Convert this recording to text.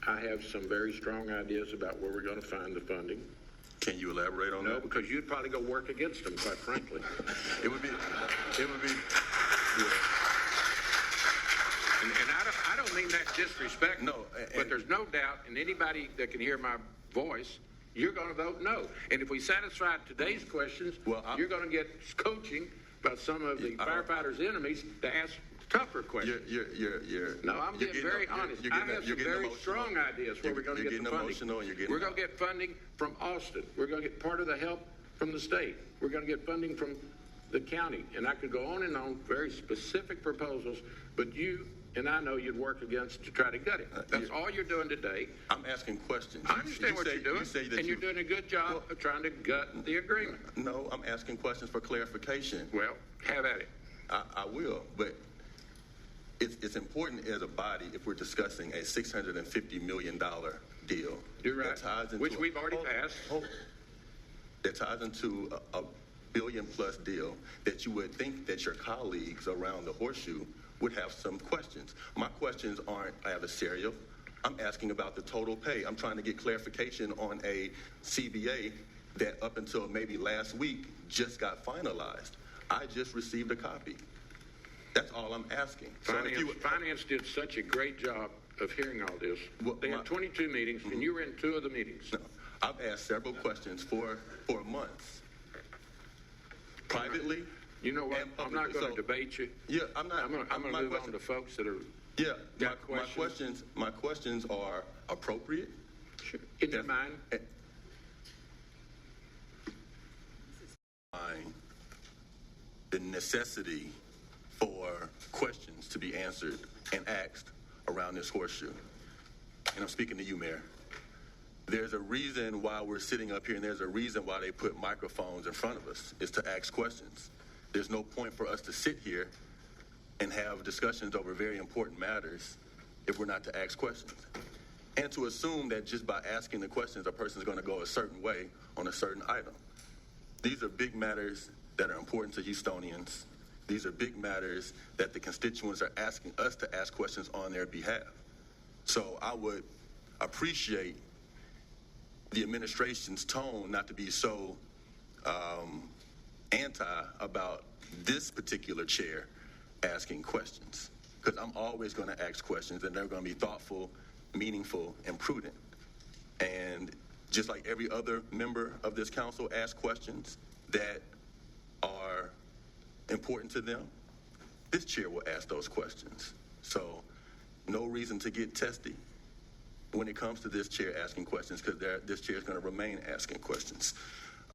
I have some very strong ideas about where we're going to find the funding. Can you elaborate on that? No, because you'd probably go work against them, quite frankly. It would be, yeah. And I don't mean that disrespect. No, but there's no doubt, and anybody that can hear my voice, you're going to vote no. And if we satisfy today's questions, you're going to get coaching about some of the firefighters' enemies to ask tougher questions. No, I'm being very honest. I have some very strong ideas where we're going to get the funding. We're going to get funding from Austin. We're going to get part of the help from the state. We're going to get funding from the county. And I could go on and on, very specific proposals, but you and I know you'd work against to try to gut it. That's all you're doing today. I'm asking questions. I understand what you're doing, and you're doing a good job of trying to gut the agreement. No, I'm asking questions for clarification. Well, have at it. I will, but it's important as a body if we're discussing a $650 million deal. You're right, which we've already passed. That ties into a billion-plus deal that you would think that your colleagues around the horseshoe would have some questions. My questions aren't adversarial. I'm asking about the total pay. I'm trying to get clarification on a CBA that up until maybe last week just got finalized. I just received a copy. That's all I'm asking. Finance did such a great job of hearing all this. They had 22 meetings, and you were in 2 of the meetings. No, I've asked several questions for months. Privately. You know what? I'm not going to debate you. Yeah, I'm not. I'm going to move on to folks that are. Yeah, got questions. My questions are appropriate. Sure. In your mind. The necessity for questions to be answered and asked around this horseshoe. And I'm speaking to you, Mayor. There's a reason why we're sitting up here, and there's a reason why they put microphones in front of us, is to ask questions. There's no point for us to sit here and have discussions over very important matters if we're not to ask questions. And to assume that just by asking the questions, a person's going to go a certain way on a certain item. These are big matters that are important to Houstonians. These are big matters that the constituents are asking us to ask questions on their behalf. So I would appreciate the administration's tone not to be so anti about this particular chair asking questions, because I'm always going to ask questions, and they're going to be thoughtful, meaningful, and prudent. And just like every other member of this council asks questions that are important to them, this chair will ask those questions. So no reason to get testy when it comes to this chair asking questions, because this chair is going to remain asking questions.